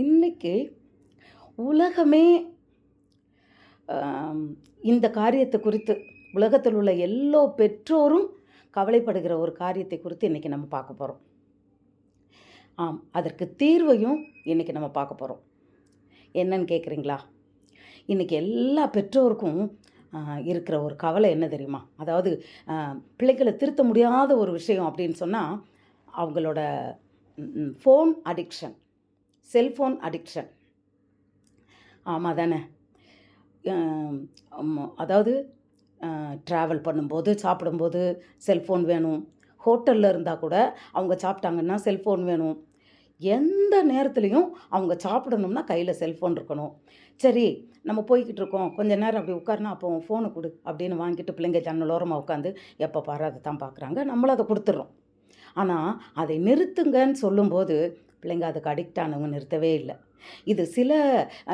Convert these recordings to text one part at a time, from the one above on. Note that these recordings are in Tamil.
இன்னைக்கு உலகமே ஆம், இந்த காரியத்தை குறித்து உலகத்தில் உள்ள எல்லா பெற்றோரும் கவலைப்படுகிற ஒரு காரியத்தை குறித்து இன்னைக்கு நம்ம பார்க்க போகிறோம். ஆம், அதற்கு தீர்வையும் இன்னைக்கு நம்ம பார்க்க போகிறோம். என்னன்னு கேட்குறீங்களா? இன்னைக்கு எல்லா பெற்றோருக்கும் இருக்கிற ஒரு கவலை என்ன தெரியுமா? அதாவது பிள்ளைகளை திருத்த முடியாத ஒரு விஷயம் அப்படின்னு சொன்னால் அவங்களோட ஃபோன் அடிக்ஷன், செல்ஃபோன் அடிக்ஷன். ஆமாம் தானே? அதாவது ட்ராவல் பண்ணும்போது சாப்பிடும்போது செல்ஃபோன் வேணும். ஹோட்டலில் இருந்தால் கூட அவங்க சாப்பிட்டாங்கன்னா செல்ஃபோன் வேணும். எந்த நேரத்துலையும் அவங்க சாப்பிடணும்னா கையில் செல்ஃபோன் இருக்கணும். சரி, நம்ம போய்கிட்டு இருக்கோம், கொஞ்ச நேரம் அப்படி உட்காருனா அப்போ ஃபோனை கொடு அப்படின்னு வாங்கிட்டு பிள்ளைங்க ஜன்னலோரமாக உட்காந்து எப்போ பாரு அதை தான் பார்க்குறாங்க. நம்மளும் அதை கொடுத்துட்றோம். ஆனால் அதை நிறுத்துங்கன்னு சொல்லும்போது பிள்ளைங்க அதுக்கு அடிக்ட் ஆனவங்க நிறுத்தவே இல்லை. இது சில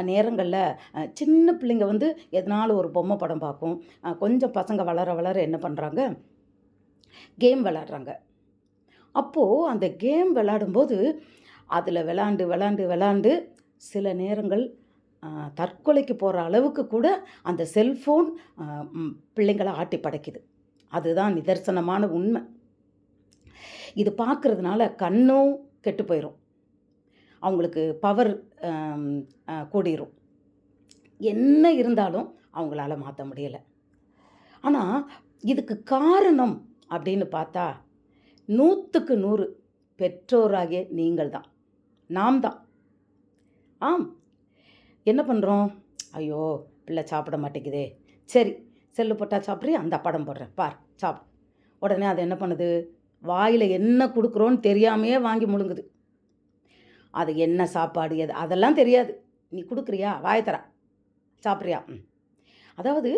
நேரங்களில் சின்ன பிள்ளைங்க வந்து எதனாலும் ஒரு பொம்மை படம் பார்க்கும். கொஞ்சம் பசங்க வளர வளர என்ன பண்ணுறாங்க, கேம் விளாடுறாங்க. அப்போது அந்த கேம் விளாடும்போது அதில் விளாண்டு விளாண்டு விளாண்டு சில நேரங்கள் தற்கொலைக்கு போகிற அளவுக்கு கூட அந்த செல்ஃபோன் பிள்ளைங்களை ஆட்டி படைக்குது. அதுதான் நிதர்சனமான உண்மை. இது பார்க்குறதுனால கண்ணும் கெட்டு போயிடும், அவங்களுக்கு பவர் கூடிரும். என்ன இருந்தாலும் அவங்களால மாற்ற முடியலை. ஆனால் இதுக்கு காரணம் அப்படின்னு பார்த்தா 100க்கு 100 பெற்றோராகிய நீங்கள் தான், நாம் தான். ஆம், என்ன பண்ணுறோம்? ஐயோ, பிள்ளை சாப்பிட மாட்டேங்குதே, சரி செல்லு போட்டால் சாப்பிட்றியா, அந்த படம் போடுறேன் பார் சாப்பிடு. உடனே அது என்ன பண்ணுது, வாயில் என்ன கொடுக்குறோன்னு தெரியாமையே வாங்கி முழுங்குது. அது என்ன சாப்பாடு எது அதெல்லாம் தெரியாது. நீ கொடுக்குறியா, வாயத்தரா சாப்பிட்றியா. அதாவது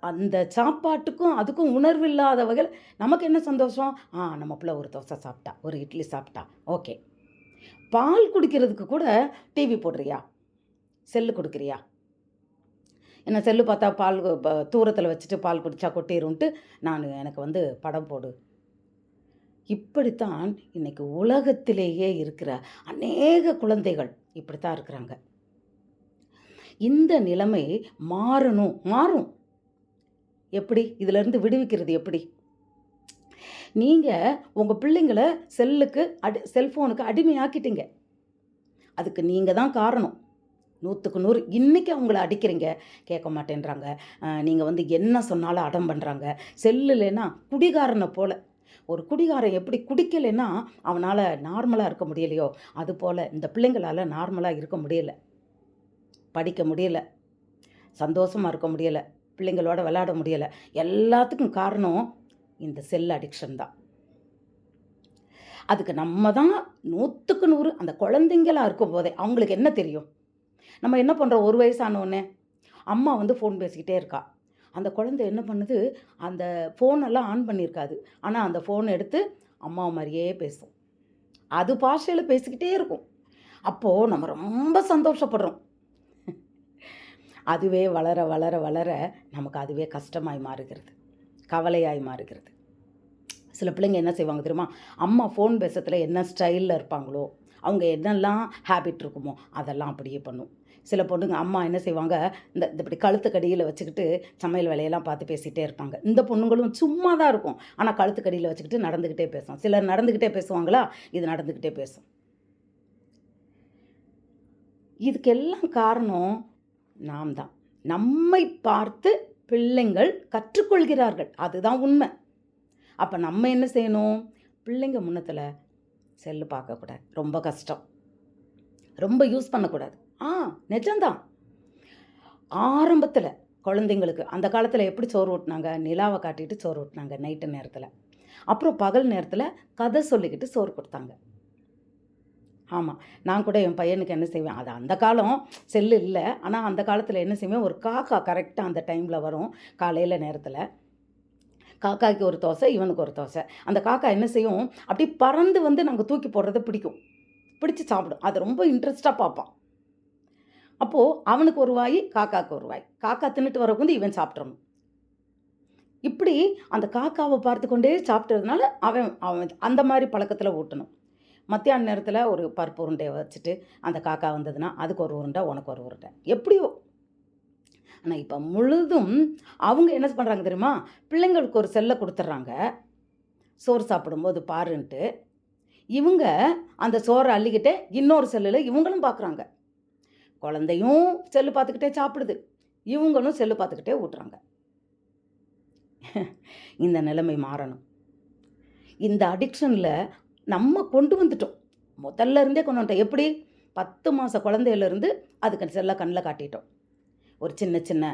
அந்த சாப்பாட்டுக்கும் அதுக்கும் உணர்வு இல்லாத வகையில் நமக்கு என்ன சந்தோஷம், நம்ம பிள்ளை ஒரு தோசை சாப்பிட்டா, ஒரு இட்லி சாப்பிட்டா, ஓகே. பால் குடிக்கிறதுக்கு கூட டிவி போடுறியா, செல்லு கொடுக்குறியா? என்ன செல்லு பார்த்தா பால் தூரத்தில் வச்சுட்டு பால் குடித்தா கொட்டிடும்ட்டு எனக்கு வந்து படம் போடு. இப்படித்தான் இன்னைக்கு உலகத்திலேயே இருக்கிற அநேக குழந்தைகள் இப்படித்தான் இருக்கிறாங்க. இந்த நிலைமை மாறும். எப்படி இதிலிருந்து விடுவிக்கிறது? எப்படி? நீங்கள் உங்கள் பிள்ளைங்களை செல்ஃபோனுக்கு அடிமையாக்கிட்டீங்க. அதுக்கு நீங்கள் தான் காரணம். 100க்கு 100 இன்றைக்கி அவங்கள அடிக்கிறீங்க, கேட்க மாட்டேன்றாங்க. நீங்கள் வந்து என்ன சொன்னாலும் அடம் பண்ணுறாங்க. செல்லு இல்லைன்னா குடிகாரனை போல். ஒரு குடிகாரன் எப்படி குடிக்கலைன்னா அவனால் நார்மலாக இருக்க முடியலையோ, அதுபோல் இந்த பிள்ளைங்களால் நார்மலாக இருக்க முடியலை, படிக்க முடியலை, சந்தோஷமாக இருக்க முடியலை, பிள்ளைங்களோட விளையாட முடியலை. எல்லாத்துக்கும் காரணம் இந்த செல் அடிக்ஷன் தான். அதுக்கு நம்ம தான் 100க்கு 100 அந்த குழந்தைங்களாக இருக்கும் போதே அவங்களுக்கு என்ன தெரியும்? நம்ம என்ன பண்ணுறோம், ஒரு வயசானோடனே அம்மா வந்து ஃபோன் பேசிக்கிட்டே இருக்கா. அந்த குழந்தை என்ன பண்ணுது, அந்த ஃபோனெல்லாம் ஆன் பண்ணியிருக்காது, ஆனால் அந்த ஃபோன் எடுத்து அம்மா மாதிரியே பேசும். அது பாஷையில் பேசிக்கிட்டே இருக்கும். அப்போது நம்ம ரொம்ப சந்தோஷப்படுறோம். அதுவே வளர வளர வளர நமக்கு அதுவே கஷ்டமாய் மாறுகிறது, கவலையாய் மாறுகிறது. சில பிள்ளைங்க என்ன செய்வாங்க தெரியுமா, அம்மா ஃபோன் பேசுறதுல என்ன ஸ்டைலில் இருப்பாங்களோ, அவங்க என்னெல்லாம் ஹேபிட் இருக்குமோ அதெல்லாம் அப்படியே பண்ணும். சில பொண்ணுங்க அம்மா என்ன செய்வாங்க, இந்த இப்படி கழுத்துக்கடியில் வச்சுக்கிட்டு சமையல் வேலையெல்லாம் பார்த்து பேசிகிட்டே இருப்பாங்க. இந்த பொண்ணுங்களும் சும்மா தான் இருக்கும், ஆனால் கழுத்துக்கடியில் வச்சுக்கிட்டு நடந்துக்கிட்டே பேசும். சிலர் நடந்துக்கிட்டே பேசுவாங்களா, இது நடந்துக்கிட்டே பேசும். இதுக்கெல்லாம் காரணம் நாம் தான். நம்மை பார்த்து பிள்ளைங்கள் கற்றுக்கொள்கிறார்கள், அதுதான் உண்மை. அப்போ நம்ம என்ன செய்யணும், பிள்ளைங்க முன்னத்தில் செல்லு பார்க்கக்கூடாது, ரொம்ப கஷ்டம், ரொம்ப யூஸ் பண்ணக்கூடாது. நிஜம்தான். ஆரம்பத்தில் குழந்தைங்களுக்கு அந்த காலத்தில் எப்படி சோறு ஊட்டினாங்க, நிலாவை காட்டிட்டு சோறு ஊட்டினாங்க நைட்டு நேரத்தில். அப்புறம் பகல் நேரத்தில் கதை சொல்லிக்கிட்டு சோறு கொடுத்தாங்க. ஆமாம், நான் கூட என் பையனுக்கு என்ன செய்வேன், அது அந்த காலம் செல்லு இல்லை, ஆனால் அந்த காலத்தில் என்ன செய்வேன், ஒரு காக்கா கரெக்டாக அந்த டைமில் வரும் காலையில் நேரத்தில். காக்காய்க்கு ஒரு தோசை, இவனுக்கு ஒரு தோசை. அந்த காக்கா என்ன செய்யும், அப்படி பறந்து வந்து நாங்கள் தூக்கி போடுறத பிடிச்சி சாப்பிடும். அது ரொம்ப இன்ட்ரெஸ்டாக பார்ப்பான். அப்போது அவனுக்கு ஒரு வாய், காக்காவுக்கு ஒரு வாய். காக்கா தின்னுட்டு வரக்குந்து இவன் சாப்பிட்றணும். இப்படி அந்த காக்காவை பார்த்து கொண்டே சாப்பிட்டதுனால அவன் அவன் அந்த மாதிரி பழக்கத்தில் ஊட்டணும். மத்தியான நேரத்தில் ஒரு பருப்பு உருண்டையை வச்சுட்டு அந்த காக்கா வந்ததுன்னா அதுக்கு ஒரு உருண்டை, உனக்கு ஒரு உருண்டை, எப்படியோ. ஆனால் இப்போ முழுதும் அவங்க என்ன பண்ணுறாங்க தெரியுமா? பிள்ளைங்களுக்கு ஒரு செல்லை கொடுத்துட்றாங்க, சோறு சாப்பிடும்போது பாருன்ட்டு. இவங்க அந்த சோறை அள்ளிக்கிட்டே இன்னொரு செல்லில் இவங்களும் பார்க்குறாங்க. குழந்தையும் செல்லு பார்த்துக்கிட்டே சாப்பிடுது, இவங்களும் செல்லு பார்த்துக்கிட்டே ஊட்டுறாங்க. இந்த நிலைமை மாறணும். இந்த அடிக்ஷனில் நம்ம கொண்டு வந்துட்டோம், முதல்ல இருந்தே கொண்டு வந்துட்டோம். எப்படி? 10 மாத குழந்தையிலேருந்து அதுக்கு செல்லை கண்ணில் காட்டிட்டோம். ஒரு சின்ன சின்ன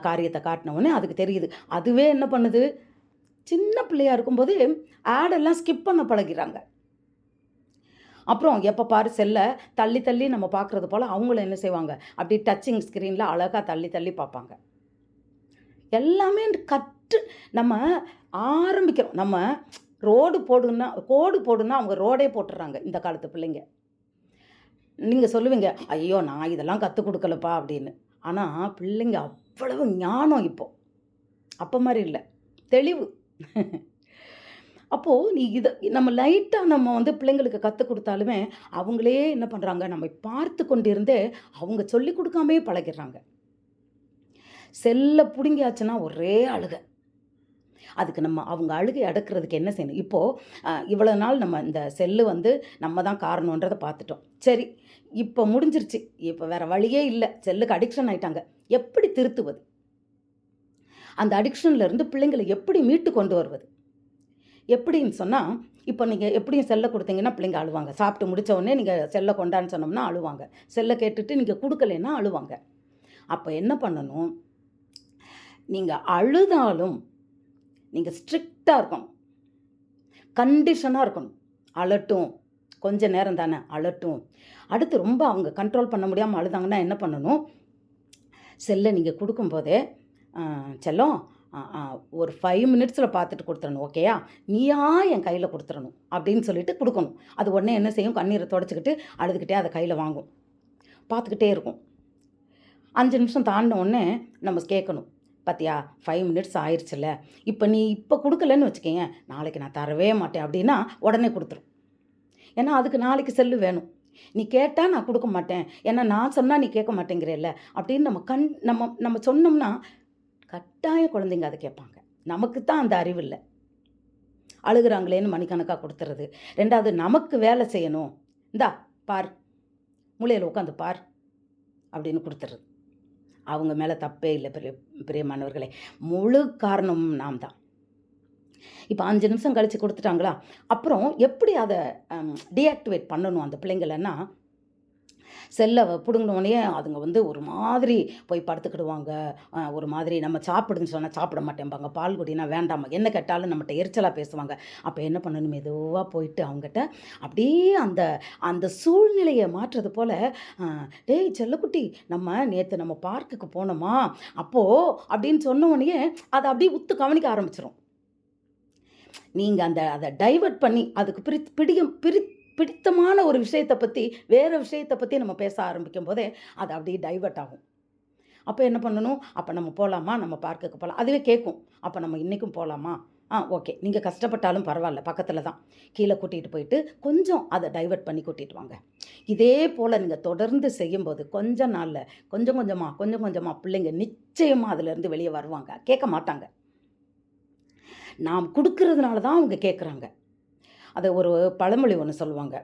காரியத்தை காட்டினவுடனே அதுக்கு தெரியுது. அதுவே என்ன பண்ணுது? சின்ன பிள்ளையாக இருக்கும்போது ஆடெல்லாம் ஸ்கிப் பண்ண பழகிறாங்க. அப்புறம் எப்போ பாரு செல்லை தள்ளி தள்ளி நம்ம பார்க்குறது போல் அவங்களும் என்ன செய்வாங்க? அப்படி டச்சிங் ஸ்க்ரீனில் அழகாக தள்ளி தள்ளி பார்ப்பாங்க. எல்லாமே நம்ம ஆரம்பிக்கிறோம். நம்ம கோடு போடுன்னா அவங்க ரோடே போட்டுடுறாங்க இந்த காலத்து பிள்ளைங்க. நீங்கள் சொல்லுவீங்க, ஐயோ நான் இதெல்லாம் கற்றுக் கொடுக்கலப்பா அப்படின்னு. ஆனால் பிள்ளைங்க அவ்வளவு ஞானம் இப்போது, அப்போ மாதிரி இல்லை, தெளிவு. அப்போது நம்ம லைட்டாக நம்ம பிள்ளைங்களுக்கு கற்றுக் கொடுத்தாலுமே அவங்களே என்ன பண்ணுறாங்க? நம்ம பார்த்து கொண்டிருந்தே அவங்க சொல்லி கொடுக்காமே பழகிடுறாங்க. செல்லை பிடுங்கியாச்சுன்னா ஒரே அழுகை. அதுக்கு அவங்க அழுகை அடக்கிறதுக்கு என்ன செய்யணும்? இப்போது இவ்வளோ நாள் நம்ம இந்த செல்லு நம்ம தான் காரணன்றதை பார்த்துட்டோம். சரி, இப்போ முடிஞ்சிருச்சு, இப்போ வேறு வழியே இல்லை, செல்லுக்கு அடிக்ஷன் ஆகிட்டாங்க. எப்படி திருத்துவது? அந்த அடிக்ஷன்லேருந்து பிள்ளைங்களை எப்படி மீட்டு கொண்டு வருவது? எப்படின்னு சொன்னால், இப்போ நீங்கள் எப்படியும் செல்லை கொடுத்தீங்கன்னா பிள்ளைங்க அழுவாங்க. சாப்பிட்டு முடித்த உடனே நீங்கள் செல்லை கொண்டான்னு சொன்னோம்னா அழுவாங்க. செல்லை கேட்டுட்டு நீங்கள் கொடுக்கலைன்னா அழுவாங்க. அப்போ என்ன பண்ணணும்? நீங்கள் அழுதாலும் நீங்கள் ஸ்ட்ரிக்டாக இருக்கணும், கண்டிஷனாக இருக்கணும். அழட்டும், கொஞ்ச நேரம் தானே, அழட்டும். அடுத்து ரொம்ப அவங்க கண்ட்ரோல் பண்ண முடியாமல் அழுதாங்கன்னா என்ன பண்ணணும்? செல்லை நீங்கள் கொடுக்கும்போதே, செல்லம் ஒரு 5 மினிட்ஸில் பார்த்துட்டு கொடுத்துடணும், ஓகேயா? நீயா என் கையில் கொடுத்துடணும் அப்படின்னு சொல்லிட்டு கொடுக்கணும். அது உடனே என்ன செய்யும்? கண்ணீரை தொடச்சிக்கிட்டு அழுதுகிட்டே அதை கையில் வாங்கும், பார்த்துக்கிட்டே இருக்கும். 5 நிமிஷம் தாண்டின உடனே நம்ம கேட்கணும், பார்த்தியா 5 மினிட்ஸ் ஆயிடுச்சுல்ல, இப்போ கொடுக்கலன்னு வச்சுக்கோங்க, நாளைக்கு நான் தரவே மாட்டேன் அப்படின்னா உடனே கொடுத்துரும். ஏன்னா அதுக்கு நாளைக்கு செல்லு வேணும். நீ கேட்டால் நான் கொடுக்க மாட்டேன், ஏன்னா நான் சொன்னால் நீ கேட்க மாட்டேங்கிறல்ல அப்படின்னு நம்ம சொன்னோம்னா கட்டாய குழந்தைங்க அதை கேட்பாங்க. நமக்கு தான் அந்த அறிவு இல்லை, அழுகிறாங்களேன்னு மணிக்கணக்காக கொடுத்துறது. 2வது நமக்கு வேலை செய்யணும், இந்தா பார், மூலையில் உட்காந்து பார் அப்படின்னு கொடுத்துறது. அவங்க மேலே தப்பே இல்லை பிரியமானவர்களே, முழு காரணமும் நாம் தான். இப்போ 5 நிமிஷம் கழித்து கொடுத்துட்டாங்களா, அப்புறம் எப்படி அதை டீஆக்டிவேட் பண்ணணும் அந்த பிள்ளைங்களன்னா, செல்லை பிடுங்கினோடனே அதுங்க ஒரு மாதிரி போய் படுத்துக்கிடுவாங்க. ஒரு மாதிரி நம்ம சாப்பிடுன்னு சொன்னால் சாப்பிட மாட்டேன்பாங்க, பால் குடினா வேண்டாமா, என்ன கேட்டாலும் நம்மகிட்ட எரிச்சலாக பேசுவாங்க. அப்போ என்ன பண்ணணும்? மெதுவாக போயிட்டு அவங்ககிட்ட அப்படியே அந்த அந்த சூழ்நிலையை மாற்றுறது போல், டேய் செல்லக்குட்டி, நேற்று பார்க்குக்கு போனோமா அப்போது அப்படின்னு சொன்னோடனே அதை அப்படியே உத்து கவனிக்க ஆரம்பிச்சிடும். நீங்கள் அதை டைவர்ட் பண்ணி அதுக்கு பிடித்தமான ஒரு விஷயத்தை பற்றி வேறு விஷயத்தை பற்றி நம்ம பேச ஆரம்பிக்கும் போதே அது அப்படியே டைவர்ட் ஆகும். அப்போ என்ன பண்ணணும்? அப்போ நம்ம போகலாமா, நம்ம பார்க்குக்கு போகலாம், அதுவே கேட்கும். அப்போ நம்ம இன்றைக்கும் போகலாமா, ஓகே, நீங்கள் கஷ்டப்பட்டாலும் பரவாயில்ல, பக்கத்தில் தான், கீழே கூட்டிகிட்டு போயிட்டு கொஞ்சம் அதை டைவர்ட் பண்ணி கூட்டிகிட்டு வாங்க. இதே போல் நீங்கள் தொடர்ந்து செய்யும்போது கொஞ்ச நாளில் கொஞ்சம் கொஞ்சமாக பிள்ளைங்க நிச்சயமாக அதிலேருந்து வெளியே வருவாங்க. கேட்க மாட்டாங்க, நாம் கொடுக்கறதுனால தான் அவங்க கேட்குறாங்க. அதை ஒரு பழமொழி ஒன்று சொல்லுவாங்க,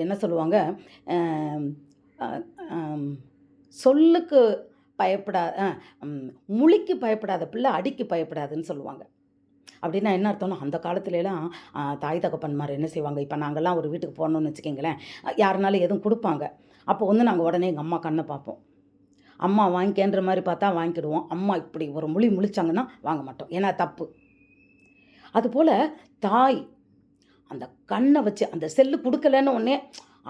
என்ன சொல்லுவாங்க, சொல்லுக்கு முழிக்கு பயப்படாத பிள்ளை அடிக்கு பயப்படாதுன்னு சொல்லுவாங்க. அப்படின்னா என்ன அர்த்தம்னா, அந்த காலத்துலலாம் தாய் தகப்பன்மார் என்ன செய்வாங்க, இப்போ நாங்கள்லாம் ஒரு வீட்டுக்கு போனோம்னு வச்சுக்கிங்களேன், யாருனாலும் எதுவும் கொடுப்பாங்க. அப்போ நாங்கள் உடனே எங்கள் அம்மா கண்ணை பார்ப்போம். அம்மா வாங்கிக்கேன்ற மாதிரி பார்த்தா வாங்கிக்கிடுவோம், அம்மா இப்படி ஒரு முழிச்சாங்கன்னா வாங்க மாட்டோம், ஏன்னா தப்பு. அதுபோல் தாய் அந்த கண்ணை வச்சு அந்த செல்லு கொடுக்கலன்னு உடனே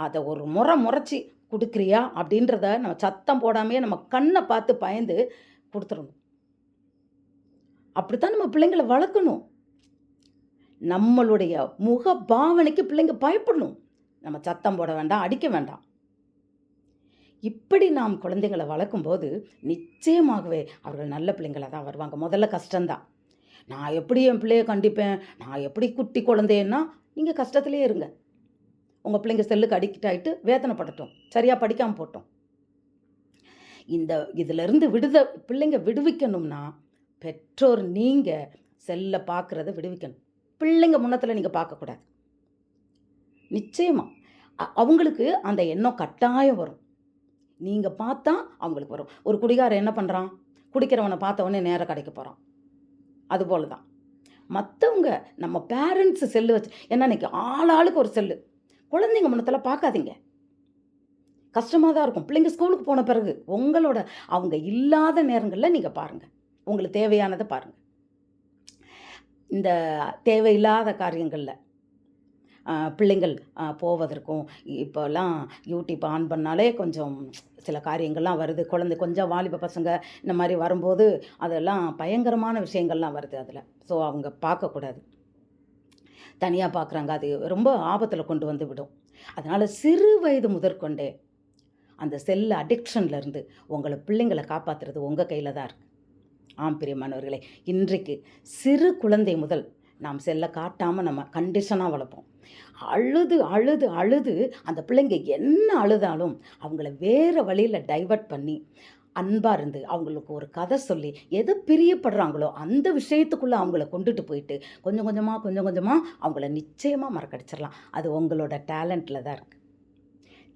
அதை ஒரு முறைச்சி கொடுக்குறியா அப்படின்றத நம்ம சத்தம் போடாமையே நம்ம கண்ணை பார்த்து பயந்து கொடுத்துடணும். அப்படித்தான் நம்ம பிள்ளைங்களை வளர்க்கணும். நம்மளுடைய முக பாவனைக்கு பிள்ளைங்க பயப்படணும். நம்ம சத்தம் போட வேண்டாம், அடிக்க வேண்டாம். இப்படி நாம் குழந்தைங்களை வளர்க்கும்போது நிச்சயமாகவே அவர்கள் நல்ல பிள்ளைங்களாக தான் வருவாங்க. முதல்ல கஷ்டம்தான். நான் எப்படி என் பிள்ளையை கண்டிப்பேன், நான் எப்படி குட்டி குழந்தைன்னா நீங்கள் கஷ்டத்திலே இருங்க. உங்கள் பிள்ளைங்க செல்லுக்கு அடிக்ட் ஆகிட்டு வேதனைப்படட்டும், சரியாக படிக்காமல் போட்டோம். இந்த இதிலிருந்து பிள்ளைங்க விடுவிக்கணும்னா பெற்றோர் நீங்கள் செல்லை பார்க்குறத விடுவிக்கணும். பிள்ளைங்க முன்னத்தில் நீங்கள் பார்க்கக்கூடாது. நிச்சயமாக அவங்களுக்கு அந்த எண்ணம் கட்டாயம் வரும். நீங்கள் பார்த்தா அவங்களுக்கு வரும். ஒரு குடிகாரன் என்ன பண்ணுறான்? குடிக்கிறவனை பார்த்த உடனே நேராக கடைக்கு போகிறான். அதுபோல தான் மற்றவங்க நம்ம பேரண்ட்ஸு செல்லு வச்சு ஏன்னா இன்றைக்கி ஆளாளுக்கு ஒரு செல்லு. குழந்தைங்க முன்னத்தில் பார்க்காதீங்க. கஷ்டமாக தான் இருக்கும். பிள்ளைங்க ஸ்கூலுக்கு போன பிறகு உங்களோட அவங்க இல்லாத நேரங்களில் நீங்கள் பாருங்கள். உங்களுக்கு தேவையானதை பாருங்கள். இந்த தேவையில்லாத காரியங்களில் பிள்ளைங்கள் போவதற்கும் இப்போல்லாம் யூடியூப் ஆன் பண்ணாலே கொஞ்சம் சில காரியங்கள்லாம் வருது. குழந்தை கொஞ்சம் வாலிப பசங்க இந்த மாதிரி வரும்போது அதெல்லாம் பயங்கரமான விஷயங்கள்லாம் வருது அதில். ஸோ அவங்க பார்க்கக்கூடாது. தனியாக பார்க்குறாங்க. அது ரொம்ப ஆபத்தில் கொண்டு வந்து விடும். அதனால் சிறு வயது முதற்கொண்டே அந்த செல்ல அடிக்ஷன்லேருந்து உங்களை பிள்ளைங்களை காப்பாற்றுறது உங்கள் கையில் தான் இருக்குது. ஆம் பிரியமானவர்களே, இன்றைக்கு சிறு குழந்தை முதல் நாம் செல்லை காட்டாமல் நம்ம கண்டிஷனாக வளர்ப்போம். அழுது அழுது அழுது அந்த பிள்ளைங்க என்ன அழுதாலும் அவங்கள வேறு வழியில் டைவர்ட் பண்ணி அன்பாக இருந்து அவங்களுக்கு ஒரு கதை சொல்லி எது பிரியப்படுறாங்களோ அந்த விஷயத்துக்குள்ளே அவங்கள கொண்டுட்டு போயிட்டு கொஞ்சம் கொஞ்சமாக அவங்கள நிச்சயமாக மறக்கடிச்சிடலாம். அது உங்களோட டேலண்ட்டில் தான் இருக்குது.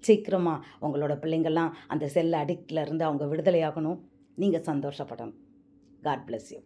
சீக்கிரமாக உங்களோட பிள்ளைங்கள்லாம் அந்த செல்ல அடிக்டில் இருந்து அவங்க விடுதலையாகணும். நீங்கள் சந்தோஷப்படணும். God bless you.